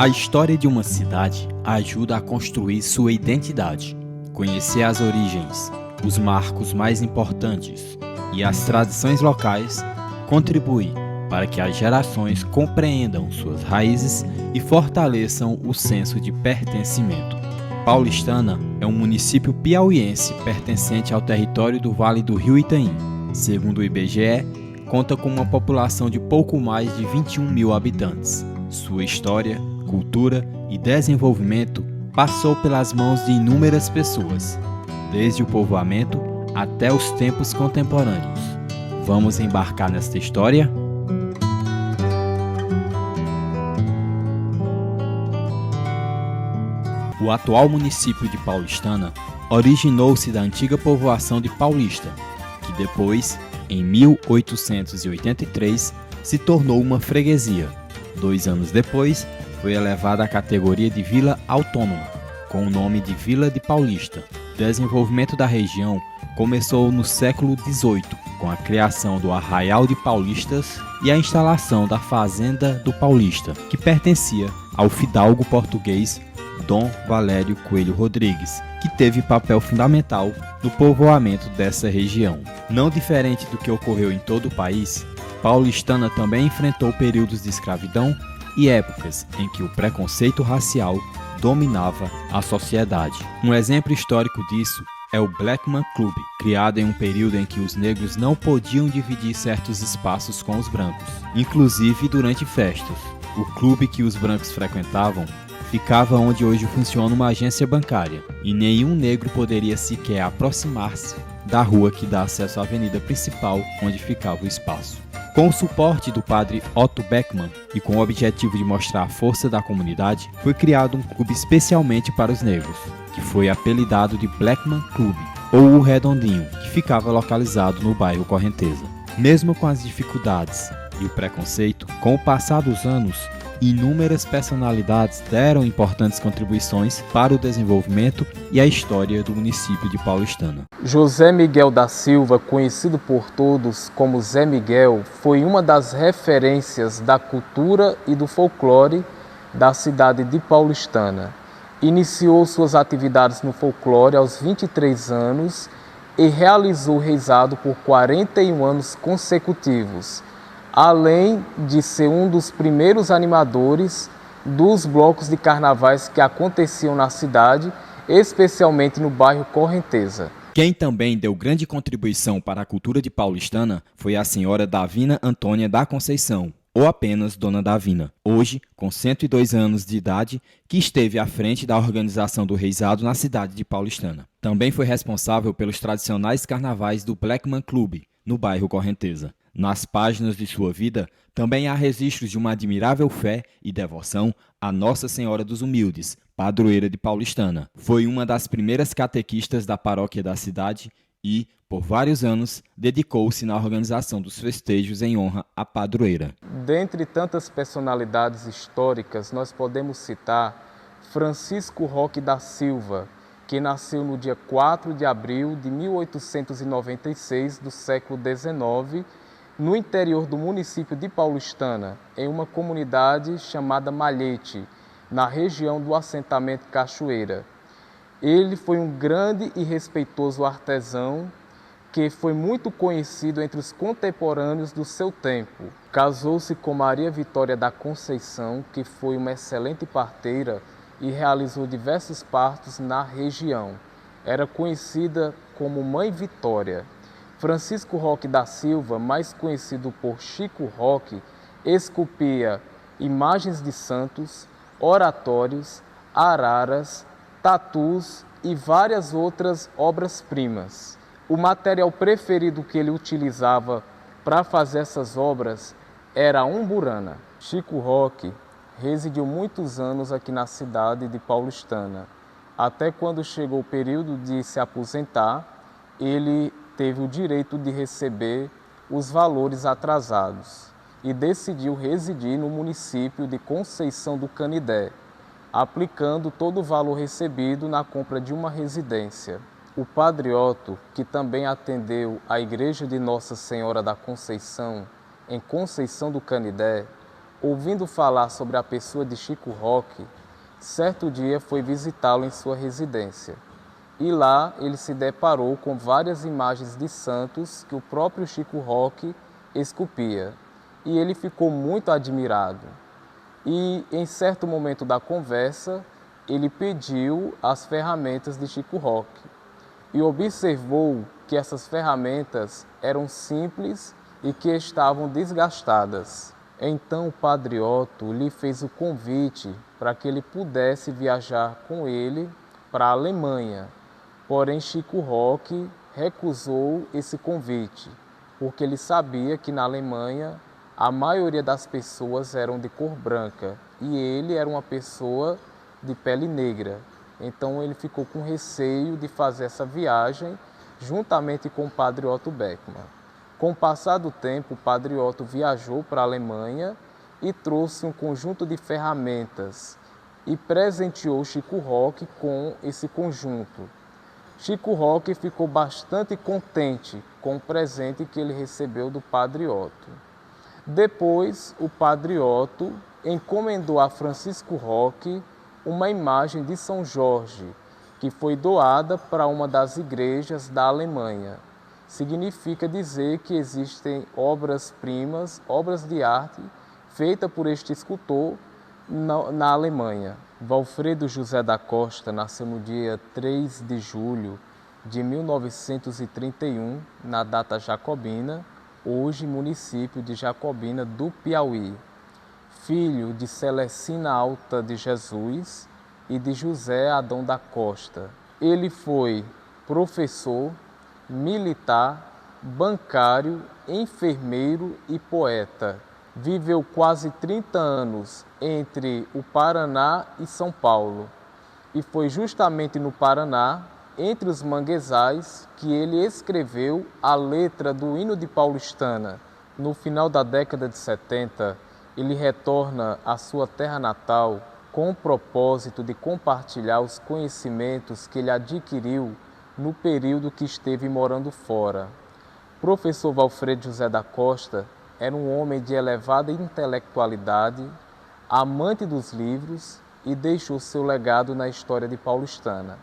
A história de uma cidade ajuda a construir sua identidade. Conhecer as origens, os marcos mais importantes e as tradições locais contribui para que as gerações compreendam suas raízes e fortaleçam o senso de pertencimento. Paulistana é um município piauiense pertencente ao território do Vale do Rio Itaim. Segundo o IBGE, conta com uma população de pouco mais de 21 mil habitantes. Sua história, cultura e desenvolvimento passou pelas mãos de inúmeras pessoas, desde o povoamento até os tempos contemporâneos. Vamos embarcar nesta história? O atual município de Paulistana originou-se da antiga povoação de Paulista, que depois, em 1883, se tornou uma freguesia. 2 anos depois, foi elevada à categoria de Vila Autônoma, com o nome de Vila de Paulista. O desenvolvimento da região começou no século XVIII, com a criação do Arraial de Paulistas e a instalação da Fazenda do Paulista, que pertencia ao fidalgo português Dom Valério Coelho Rodrigues, que teve papel fundamental no povoamento dessa região. Não diferente do que ocorreu em todo o país, Paulistana também enfrentou períodos de escravidão e épocas em que o preconceito racial dominava a sociedade. Um exemplo histórico disso é o Blackman Club, criado em um período em que os negros não podiam dividir certos espaços com os brancos, inclusive durante festas. O clube que os brancos frequentavam ficava onde hoje funciona uma agência bancária, e nenhum negro poderia sequer aproximar-se da rua que dá acesso à avenida principal onde ficava o espaço. Com o suporte do padre Otto Beckmann e com o objetivo de mostrar a força da comunidade, foi criado um clube especialmente para os negros, que foi apelidado de Blackman Club, ou o Redondinho, que ficava localizado no bairro Correnteza. Mesmo com as dificuldades e o preconceito, com o passar dos anos, inúmeras personalidades deram importantes contribuições para o desenvolvimento e a história do município de Paulistana. José Miguel da Silva, conhecido por todos como Zé Miguel, foi uma das referências da cultura e do folclore da cidade de Paulistana. Iniciou suas atividades no folclore aos 23 anos e realizou reizado por 41 anos consecutivos, além de ser um dos primeiros animadores dos blocos de carnavais que aconteciam na cidade, especialmente no bairro Correnteza. Quem também deu grande contribuição para a cultura de Paulistana foi a senhora Davina Antônia da Conceição, ou apenas Dona Davina, hoje com 102 anos de idade, que esteve à frente da organização do reizado na cidade de Paulistana. Também foi responsável pelos tradicionais carnavais do Blackman Club, no bairro Correnteza. Nas páginas de sua vida, também há registros de uma admirável fé e devoção a Nossa Senhora dos Humildes, padroeira de Paulistana. Foi uma das primeiras catequistas da paróquia da cidade e, por vários anos, dedicou-se na organização dos festejos em honra à padroeira. Dentre tantas personalidades históricas, nós podemos citar Francisco Roque da Silva, que nasceu no dia 4 de abril de 1896 do século XIX, no interior do município de Paulistana, em uma comunidade chamada Malhete, na região do assentamento Cachoeira. Ele foi um grande e respeitoso artesão que foi muito conhecido entre os contemporâneos do seu tempo. Casou-se com Maria Vitória da Conceição, que foi uma excelente parteira e realizou diversos partos na região. Era conhecida como Mãe Vitória. Francisco Roque da Silva, mais conhecido por Chico Roque, esculpia imagens de santos, oratórios, araras, tatus e várias outras obras-primas. O material preferido que ele utilizava para fazer essas obras era a umburana. Chico Roque residiu muitos anos aqui na cidade de Paulistana. Até quando chegou o período de se aposentar, ele teve o direito de receber os valores atrasados e decidiu residir no município de Conceição do Canidé, aplicando todo o valor recebido na compra de uma residência. O padre Otto, que também atendeu a igreja de Nossa Senhora da Conceição, em Conceição do Canidé, ouvindo falar sobre a pessoa de Chico Roque, certo dia foi visitá-lo em sua residência. E lá ele se deparou com várias imagens de santos que o próprio Chico Roque esculpia. E ele ficou muito admirado. E em certo momento da conversa, ele pediu as ferramentas de Chico Roque. E observou que essas ferramentas eram simples e que estavam desgastadas. Então o Padre Otto lhe fez o convite para que ele pudesse viajar com ele para a Alemanha. Porém, Chico Roque recusou esse convite, porque ele sabia que na Alemanha a maioria das pessoas eram de cor branca e ele era uma pessoa de pele negra. Então ele ficou com receio de fazer essa viagem juntamente com o Padre Otto Beckmann. Com o passar do tempo, o Padre Otto viajou para a Alemanha e trouxe um conjunto de ferramentas e presenteou Chico Roque com esse conjunto. Chico Roque ficou bastante contente com o presente que ele recebeu do Padre Otto. Depois, o Padre Otto encomendou a Francisco Roque uma imagem de São Jorge, que foi doada para uma das igrejas da Alemanha. Significa dizer que existem obras-primas, obras de arte, feitas por este escultor na Alemanha. Valfredo José da Costa nasceu no dia 3 de julho de 1931, na data jacobina, hoje município de Jacobina do Piauí. Filho de Celestina Alta de Jesus e de José Adão da Costa. Ele foi professor, militar, bancário, enfermeiro e poeta. Viveu quase 30 anos entre o Paraná e São Paulo. E foi justamente no Paraná, entre os manguezais, que ele escreveu a letra do hino de Paulistana. No final da década de 70, ele retorna à sua terra natal com o propósito de compartilhar os conhecimentos que ele adquiriu no período que esteve morando fora. Professor Valfredo José da Costa era um homem de elevada intelectualidade, amante dos livros e deixou seu legado na história de Paulistana.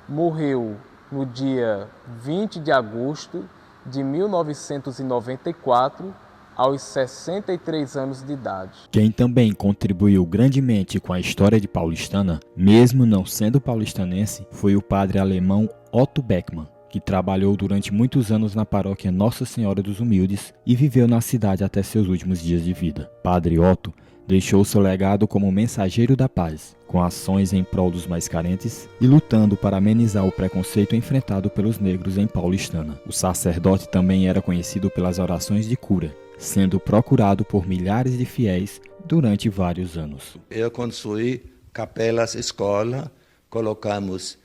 Morreu no dia 20 de agosto de 1994, aos 63 anos de idade. Quem também contribuiu grandemente com a história de Paulistana, mesmo não sendo paulistanense, foi o padre alemão Otto Beckmann, que trabalhou durante muitos anos na paróquia Nossa Senhora dos Humildes e viveu na cidade até seus últimos dias de vida. Padre Otto deixou seu legado como mensageiro da paz, com ações em prol dos mais carentes e lutando para amenizar o preconceito enfrentado pelos negros em Paulistana. O sacerdote também era conhecido pelas orações de cura, sendo procurado por milhares de fiéis durante vários anos. Eu construí capelas, escola, colocamos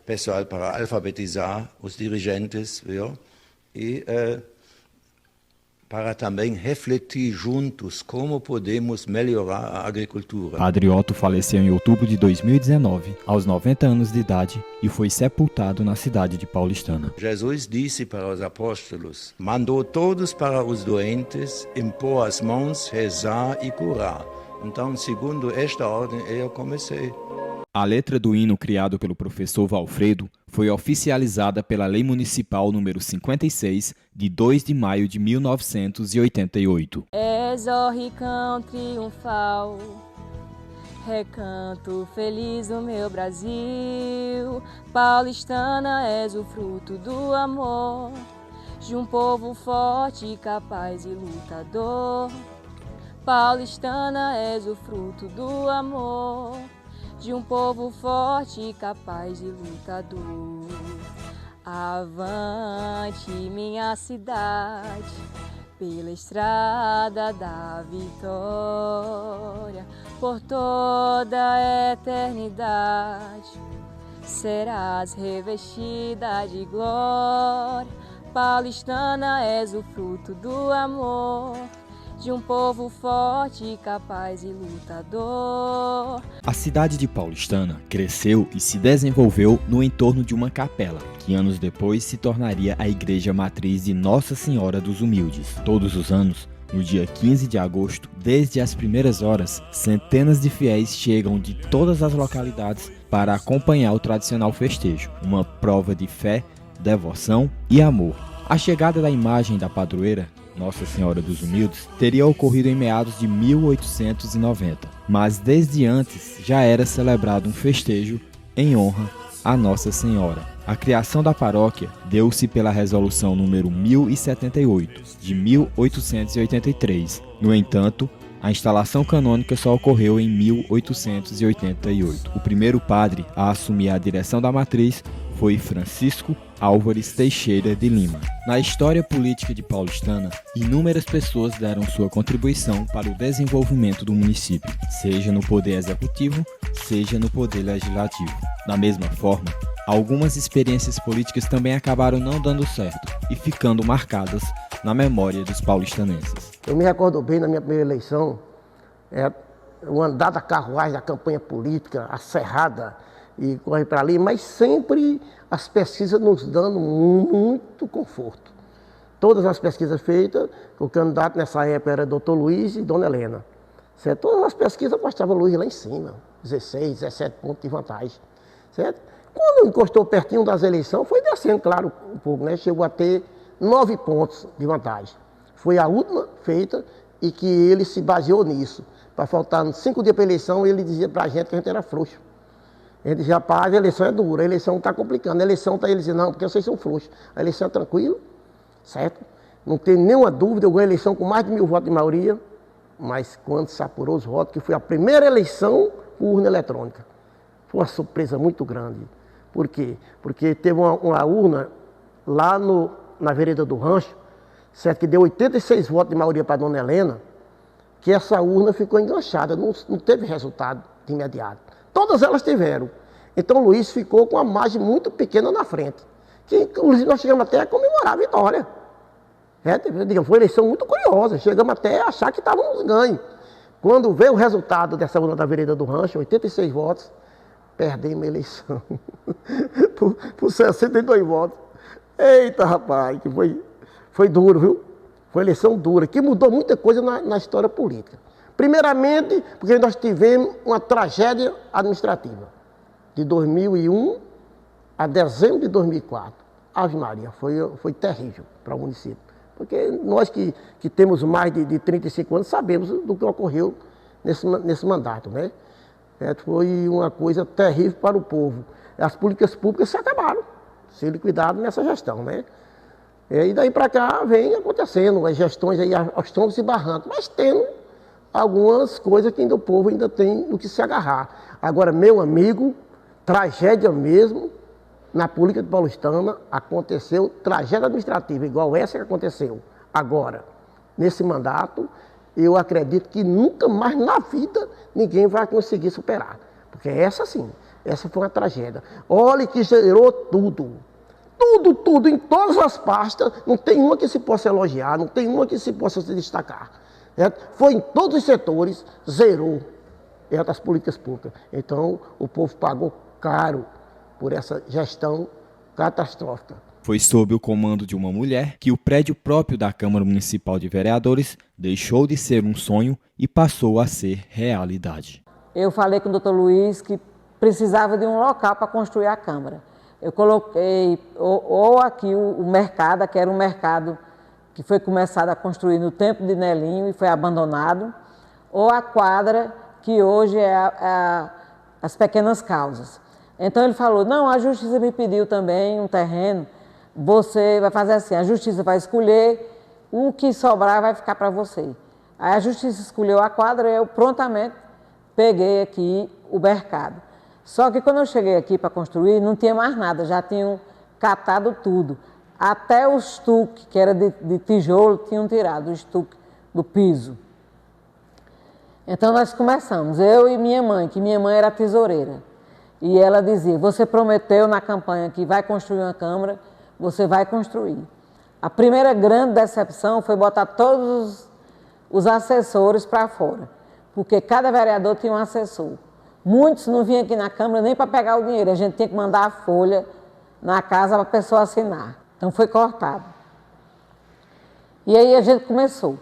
pessoal para alfabetizar os dirigentes, viu? E para também refletir juntos como podemos melhorar a agricultura. Padre Otto faleceu em outubro de 2019, aos 90 anos de idade, e foi sepultado na cidade de Paulistana. Jesus disse para os apóstolos, mandou todos para os doentes, impor as mãos, rezar e curar. Então, segundo esta ordem, eu comecei. A letra do hino criado pelo professor Valfredo foi oficializada pela Lei Municipal número 56, de 2 de maio de 1988. És, ó ricão triunfal, recanto feliz do meu Brasil. Paulistana, és o fruto do amor, de um povo forte, capaz e lutador. Paulistana, és o fruto do amor, de um povo forte, capaz e lutador. Avante, minha cidade, pela estrada da vitória, por toda a eternidade, serás revestida de glória. Paulistana, és o fruto do amor, de um povo forte, capaz e lutador. A cidade de Paulistana cresceu e se desenvolveu no entorno de uma capela, que anos depois se tornaria a igreja matriz de Nossa Senhora dos Humildes. Todos os anos, No dia 15 de agosto, desde as primeiras horas, centenas de fiéis chegam de todas as localidades para acompanhar o tradicional festejo, uma prova de fé, devoção e amor. A chegada da imagem da padroeira, Nossa Senhora dos Humildes, teria ocorrido em meados de 1890, mas desde antes já era celebrado um festejo em honra a Nossa Senhora. A criação da paróquia deu-se pela resolução número 1078, de 1883. No entanto, a instalação canônica só ocorreu em 1888. O primeiro padre a assumir a direção da matriz foi Francisco Álvares Teixeira de Lima. Na história política de Paulistana, inúmeras pessoas deram sua contribuição para o desenvolvimento do município, seja no poder executivo, seja no poder legislativo. Da mesma forma, algumas experiências políticas também acabaram não dando certo e ficando marcadas na memória dos paulistanenses. Eu me recordo bem na minha primeira eleição, o andar da carruagem da campanha política, a serrada, e corre para ali, mas sempre as pesquisas nos dando muito conforto. Todas as pesquisas feitas, o candidato nessa época era Dr. Luiz e Dona Helena. Certo? Todas as pesquisas mostravam o Luiz lá em cima, 16, 17 pontos de vantagem. Certo? Quando encostou pertinho das eleições, foi descendo, claro, um pouco, né? Chegou a ter 9 pontos de vantagem. Foi a última feita e que ele se baseou nisso. Para faltar 5 dias para a eleição, ele dizia para a gente que a gente era frouxo. Ele dizia, rapaz, a eleição é dura, a eleição está complicando, a eleição está, ele dizia, não, porque vocês são frouxos. A eleição é tranquila, certo? Não tem nenhuma dúvida, eu ganhei a eleição com mais de 1000 votos de maioria, mas quando se apurou os votos, que foi a primeira eleição por urna eletrônica. Foi uma surpresa muito grande. Por quê? Porque teve uma urna lá na vereda do Rancho, certo? Que deu 86 votos de maioria para a Dona Helena, que essa urna ficou enganchada, não teve resultado de imediato. Todas elas tiveram. Então o Luiz ficou com uma margem muito pequena na frente. Que inclusive nós chegamos até a comemorar a vitória. Foi uma eleição muito curiosa, chegamos até a achar que estávamos ganhos. Quando veio o resultado dessa urna da vereda do Rancho, 86 votos, perdemos a eleição por 62 votos. Eita, rapaz, que foi duro, viu? Foi uma eleição dura, que mudou muita coisa na história política. Primeiramente, porque nós tivemos uma tragédia administrativa. De 2001 a dezembro de 2004. Ave Maria, foi terrível para o município. Porque nós que temos mais de 35 anos sabemos do que ocorreu nesse mandato, né? Foi uma coisa terrível para o povo. As políticas públicas se acabaram, se liquidaram nessa gestão, né? E daí para cá vem acontecendo as gestões aí aos troncos e barrancos, mas tendo algumas coisas que ainda o povo ainda tem no que se agarrar. Agora, meu amigo, tragédia mesmo, na política de Paulistana, aconteceu tragédia administrativa, igual essa que aconteceu agora. Nesse mandato, eu acredito que nunca mais na vida ninguém vai conseguir superar. Porque essa sim, essa foi uma tragédia. Olha que gerou tudo. Tudo, em todas as pastas, não tem uma que se possa elogiar, não tem uma que se possa se destacar. Foi em todos os setores, zerou as políticas públicas. Então, o povo pagou caro por essa gestão catastrófica. Foi sob o comando de uma mulher que o prédio próprio da Câmara Municipal de Vereadores deixou de ser um sonho e passou a ser realidade. Eu falei com o Dr. Luiz que precisava de um local para construir a Câmara. Eu coloquei ou aqui o mercado, que era um mercado que foi começado a construir no tempo de Nelinho e foi abandonado, ou a quadra, que hoje é as Pequenas Causas. Então ele falou, não, a Justiça me pediu também um terreno, você vai fazer assim, a Justiça vai escolher, o que sobrar vai ficar para você. Aí a Justiça escolheu a quadra e eu prontamente peguei aqui o mercado. Só que quando eu cheguei aqui para construir, não tinha mais nada, já tinham catado tudo. Até o estuque, que era de tijolo, tinham tirado o estuque do piso. Então nós começamos, eu e minha mãe, que minha mãe era tesoureira. E ela dizia, você prometeu na campanha que vai construir uma Câmara, você vai construir. A primeira grande decepção foi botar todos os assessores para fora, porque cada vereador tinha um assessor. Muitos não vinham aqui na Câmara nem para pegar o dinheiro, a gente tinha que mandar a folha na casa para a pessoa assinar. Então foi cortado. E aí a gente começou.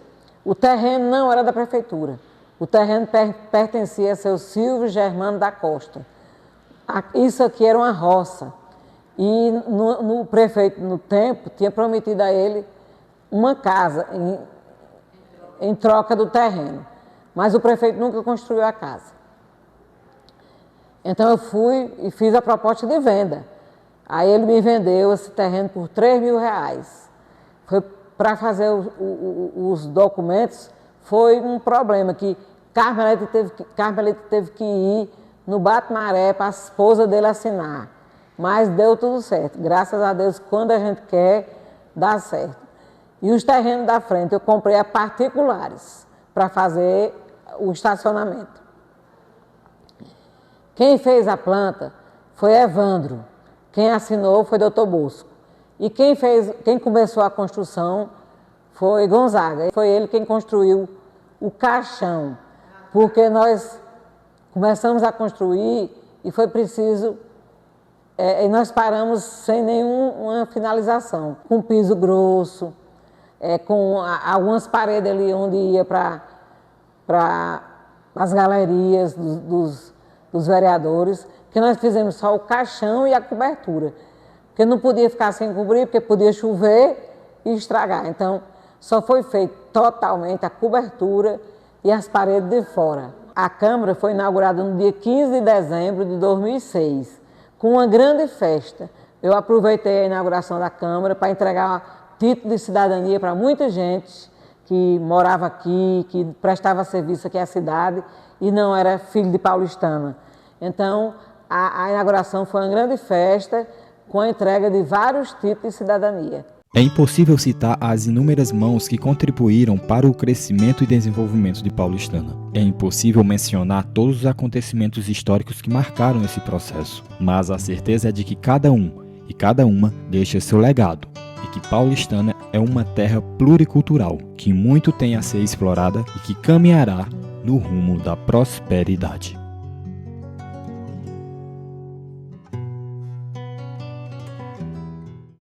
O terreno não era da prefeitura. O terreno pertencia a seu Silvio Germano da Costa. Isso aqui era uma roça. E o prefeito, no tempo, tinha prometido a ele uma casa em troca do terreno. Mas o prefeito nunca construiu a casa. Então eu fui e fiz a proposta de venda. Aí ele me vendeu esse terreno por R$3.000. Foi para fazer os documentos, foi um problema que Carmelete teve que ir no Bate-Maré para a esposa dele assinar. Mas deu tudo certo. Graças a Deus, quando a gente quer, dá certo. E os terrenos da frente eu comprei a particulares para fazer o estacionamento. Quem fez a planta foi Evandro. Quem assinou foi Dr. Bosco. E quem começou a construção foi Gonzaga. Foi ele quem construiu o caixão, porque nós começamos a construir e foi preciso, e nós paramos sem nenhuma finalização, com piso grosso, com algumas paredes ali onde ia para as galerias dos vereadores, que nós fizemos só o caixão e a cobertura, porque não podia ficar sem cobrir, porque podia chover e estragar. Então, só foi feito totalmente a cobertura e as paredes de fora. A Câmara foi inaugurada no dia 15 de dezembro de 2006, com uma grande festa. Eu aproveitei a inauguração da Câmara para entregar título de cidadania para muita gente que morava aqui, que prestava serviço aqui à cidade e não era filho de paulistana. Então, a inauguração foi uma grande festa com a entrega de vários títulos de cidadania. É impossível citar as inúmeras mãos que contribuíram para o crescimento e desenvolvimento de Paulistana. É impossível mencionar todos os acontecimentos históricos que marcaram esse processo, mas a certeza é de que cada um e cada uma deixa seu legado e que Paulistana é uma terra pluricultural que muito tem a ser explorada e que caminhará no rumo da prosperidade.